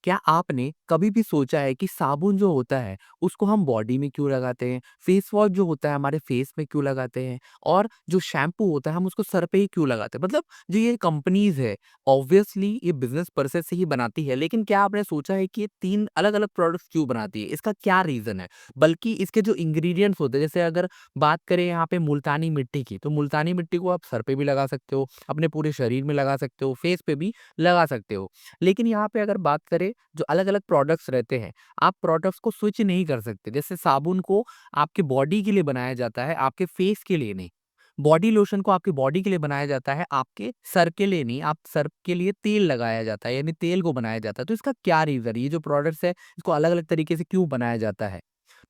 क्या आपने कभी भी सोचा है कि साबुन जो होता है उसको हम बॉडी में क्यों लगाते हैं? फेस वॉश जो होता है हमारे फेस में क्यों लगाते हैं? और जो शैम्पू होता है हम उसको सर पे ही क्यों लगाते हैं? मतलब जो ये कंपनीज़ है ऑब्वियसली ये बिज़नेस पर्पज़ से ही बनाती है, लेकिन क्या आपने सोचा है कि ये 3 अलग-अलग प्रोडक्ट्स क्यों बनाती है? इसका क्या रीज़न है? बल्कि इसके जो इंग्रीडिएंट्स होते हैं, जैसे अगर बात करें यहाँ पे मुल्तानी मिट्टी की, तो मुल्तानी मिट्टी को आप सर पे भी लगा सकते हो, अपने पूरे शरीर में लगा सकते हो, फेस पे भी लगा सकते हो। लेकिन यहाँ पे अगर बात करें जो अलग-अलग प्रोडक्ट्स रहते हैं, आप प्रोडक्ट्स को स्विच नहीं कर सकते। जैसे साबुन को आपके बॉडी के लिए बनाया जाता है, आपके फेस के लिए नहीं। बॉडी लोशन को आपकी बॉडी के लिए बनाया जाता है, आपके सर के लिए नहीं। आप सर के लिए तेल लगाया जाता है, यानी तेल को बनाया जाता है। तो इसका क्या रीज़न है? ये जो प्रोडक्ट्स है, इसको अलग-अलग तरीके से क्यों बनाया जाता है?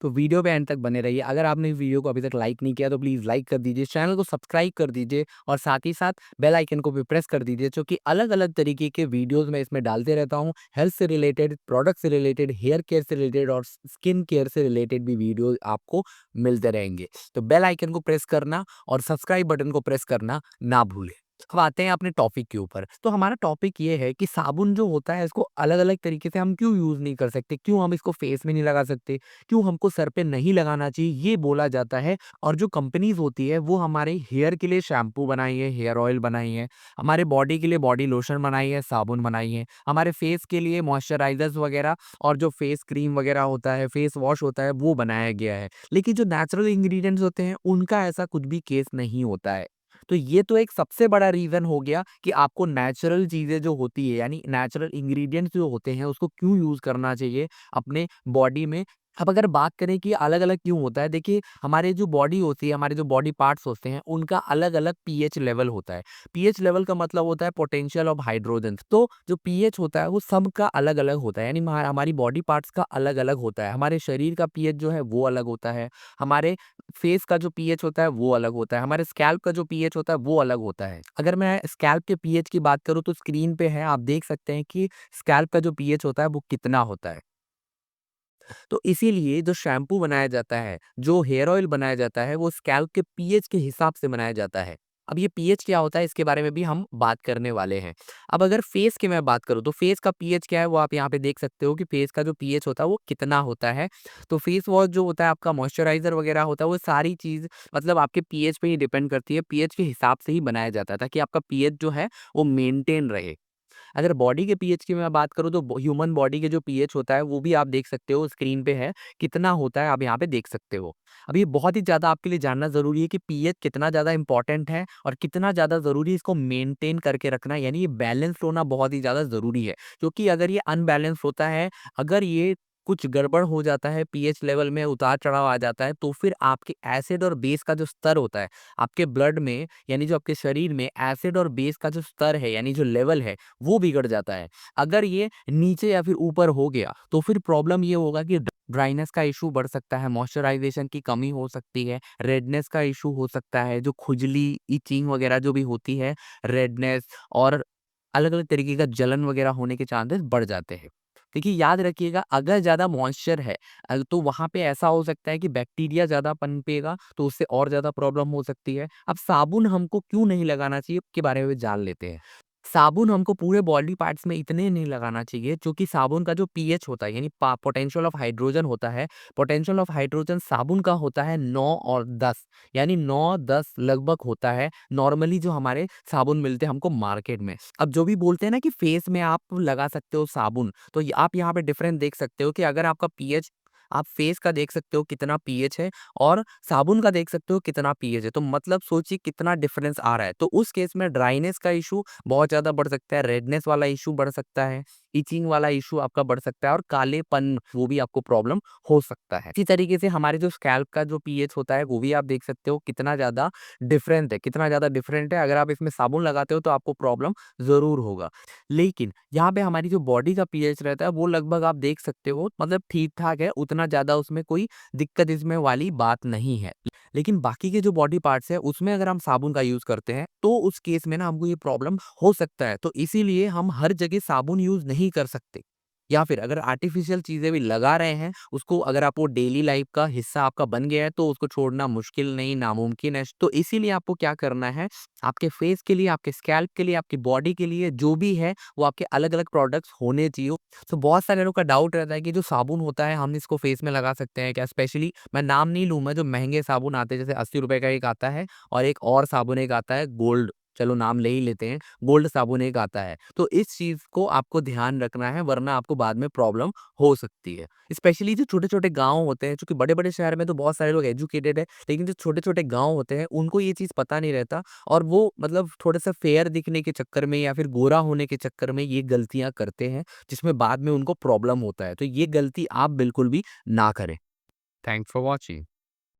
तो वीडियो पे एंड तक बने रहिए। अगर आपने इस वीडियो को अभी तक लाइक नहीं किया तो प्लीज़ लाइक कर दीजिए, चैनल को सब्सक्राइब कर दीजिए और साथ ही साथ बेल आइकन को भी प्रेस कर दीजिए, जो कि अलग-अलग तरीके के वीडियोज़ मैं इसमें डालते रहता हूँ। हेल्थ से रिलेटेड, प्रोडक्ट से रिलेटेड, हेयर केयर से रिलेटेड और स्किन केयर से रिलेटेड भी वीडियो आपको मिलते रहेंगे। तो बेल आइकन को प्रेस करना और सब्सक्राइब बटन को प्रेस करना ना भूलें। अब आते हैं अपने टॉपिक के ऊपर। तो हमारा टॉपिक ये है कि साबुन जो होता है इसको अलग-अलग तरीके से हम क्यों यूज़ नहीं कर सकते? क्यों हम इसको फेस में नहीं लगा सकते? क्यों हमको सर पे नहीं लगाना चाहिए? ये बोला जाता है। और जो कंपनीज़ होती है वो हमारे हेयर के लिए शैम्पू बनाई है, हेयर ऑयल बनाई है, हमारे बॉडी के लिए बॉडी लोशन बनाई है, साबुन बनाई है, हमारे फेस के लिए मॉइस्चराइज़र्स वगैरह और जो फेस क्रीम वगैरह होता है, फेस वॉश होता है वो बनाया गया है। लेकिन जो नेचुरल इंग्रीडिएंट्स होते हैं उनका ऐसा कुछ भी केस नहीं होता है। तो ये तो एक सबसे बड़ा रीज़न हो गया कि आपको नेचुरल चीज़ें जो होती है, यानी नेचुरल इंग्रीडिएंट्स जो होते हैं उसको क्यों यूज़ करना चाहिए अपने बॉडी में। अब अगर बात करें कि अलग-अलग क्यों होता है, देखिए हमारे जो बॉडी होती है, हमारे जो बॉडी पार्ट्स होते हैं, उनका अलग-अलग पीएच लेवल होता है। पीएच लेवल का मतलब होता है पोटेंशियल ऑफ हाइड्रोजन। तो जो पीएच होता है वो सबका अलग-अलग होता है, यानी हमारी बॉडी पार्ट्स का अलग-अलग होता है। हमारे शरीर का पीएच जो है वो अलग होता है, हमारे फेस का जो पीएच होता है वो अलग होता है, हमारे स्कैल्प का जो पीएच होता है वो अलग होता है। अगर मैं स्कैल्प के पीएच की बात करूँ तो स्क्रीन पे है, आप देख सकते हैं कि स्कैल्प का जो पीएच होता है वो कितना होता है। तो इसीलिए जो शैम्पू बनाया जाता है, जो हेयर ऑयल बनाया जाता है, वो स्कैल्प के पीएच के हिसाब से बनाया जाता है। अब ये पीएच क्या होता है इसके बारे में भी हम बात करने वाले हैं। अब अगर फेस की मैं बात करूँ तो फेस का पीएच क्या है वो आप यहाँ पे देख सकते हो कि फेस का जो पीएच होता है वो कितना होता है। तो फेस वॉश जो होता है आपका मॉइस्चराइज़र वगैरह होता है वो सारी चीज़ मतलब आपके पीएच पे ही डिपेंड करती है। पीएच के हिसाब से ही बनाया जाता है ताकि आपका पीएच जो है वो मेंटेन रहे। अगर बॉडी के पीएच की मैं बात करूँ तो ह्यूमन बॉडी के जो पीएच होता है वो भी आप देख सकते हो स्क्रीन पे है, कितना होता है आप यहाँ पे देख सकते हो। अब ये बहुत ही ज़्यादा आपके लिए जानना ज़रूरी है कि पीएच कितना ज़्यादा इम्पोर्टेंट है और कितना ज़्यादा ज़रूरी है इसको मेंटेन करके रखना, यानी ये बैलेंस होना बहुत ही ज़्यादा ज़रूरी है। क्योंकि अगर ये अनबैलेंस होता है, अगर ये कुछ गड़बड़ हो जाता है, पीएच लेवल में उतार-चढ़ाव आ जाता है, तो फिर आपके एसिड और बेस का जो स्तर होता है, आपके ब्लड में यानी जो आपके शरीर में एसिड और बेस का जो स्तर है, यानी जो लेवल है, वो बिगड़ जाता है। अगर ये नीचे या फिर ऊपर हो गया, तो फिर प्रॉब्लम ये होगा कि ड्राइनेस का इश्यू बढ़ सकता है, मॉइस्चराइज़ेशन की कमी हो सकती है, रेडनेस का इश्यू हो सकता है, जो खुजली, इचिंग वगैरह जो भी होती है, रेडनेस और अलग-अलग तरीके का जलन वगैरह होने के चांसेस बढ़ जाते हैं। देखिए याद रखिएगा अगर ज़्यादा मॉइस्चर है तो वहाँ पे ऐसा हो सकता है कि बैक्टीरिया ज़्यादा पनपेगा, तो उससे और ज़्यादा प्रॉब्लम हो सकती है। अब साबुन हमको क्यों नहीं लगाना चाहिए, के बारे में जान लेते हैं। साबुन हमको पूरे बॉडी पार्ट्स में इतने नहीं लगाना चाहिए क्योंकि साबुन का जो पीएच होता है यानी पोटेंशियल ऑफ हाइड्रोजन होता है, पोटेंशियल ऑफ हाइड्रोजन साबुन का होता है 9 और 10, यानी 9-10 लगभग होता है नॉर्मली जो हमारे साबुन मिलते हैं हमको मार्केट में। अब जो भी बोलते हैं ना कि फेस में आप लगा सकते हो साबुन, तो आप यहाँ पे डिफरेंस देख सकते हो कि अगर आपका पीएच आप फेस का देख सकते हो कितना पीएच है और साबुन का देख सकते हो कितना पीएच है, तो मतलब सोचिए कितना डिफरेंस आ रहा है। तो उस केस में ड्राइनेस का इशू बहुत ज़्यादा बढ़ सकता है, रेडनेस वाला इशू बढ़ सकता है, इचिंग वाला इशू आपका बढ़ सकता है और कालेपन वो भी आपको प्रॉब्लम हो सकता है। इसी तरीके से हमारे जो स्कैल्प का जो पीएच होता है वो भी आप देख सकते हो कितना ज़्यादा डिफरेंट है, कितना ज़्यादा डिफरेंट है। अगर आप इसमें साबुन लगाते हो तो आपको प्रॉब्लम ज़रूर होगा। लेकिन यहाँ पे हमारी जो बॉडी का पीएच रहता है वो लगभग आप देख सकते हो मतलब ठीक-ठाक है, उतना ज़्यादा उसमें कोई दिक्कत इसमें वाली बात नहीं है। लेकिन बाकी के जो बॉडी पार्ट्स हैं उसमें अगर हम साबुन का यूज़ करते हैं तो उस केस में ना हमको ये प्रॉब्लम हो सकता है। तो इसीलिए हम हर जगह साबुन यूज़ नहीं कर सकते। या फिर अगर आर्टिफ़िशियल चीज़ें भी लगा रहे हैं, उसको अगर आप वो डेली लाइफ़ का हिस्सा आपका बन गया है, तो उसको छोड़ना मुश्किल नहीं, नामुमकिन है। तो इसीलिए आपको क्या करना है, आपके फेस के लिए, आपके स्कैल्प के लिए, आपकी बॉडी के लिए जो भी है, वो आपके अलग-अलग प्रोडक्ट्स होने चाहिए। तो बहुत सारे लोग का डाउट रहता है कि जो साबुन होता है, हम इसको फेस में लगा सकते हैं क्या? स्पेशली मैं नाम नहीं लूँगा, जो महँगे साबुन आते हैं, जैसे ₹80 का एक आता है और एक और साबुन एक आता है गोल्ड, चलो नाम ले ही लेते हैं। गोल्ड साबुन एक आता है। तो इस चीज़ को आपको ध्यान रखना है वरना आपको बाद में प्रॉब्लम हो सकती है। स्पेशली जो छोटे-छोटे गाँव होते हैं, चूँकि बड़े-बड़े शहर में तो बहुत सारे लोग एजुकेटेड है, लेकिन जो छोटे-छोटे गाँव होते हैं, उनको ये चीज़ पता नहीं रहता और वो मतलब थोड़ा-सा फेयर दिखने के चक्कर में या फिर गोरा होने के चक्कर में ये गलतियाँ करते हैं, जिसमें बाद में उनको प्रॉब्लम होता है। तो ये गलती आप बिल्कुल भी ना करें। Thanks for watching.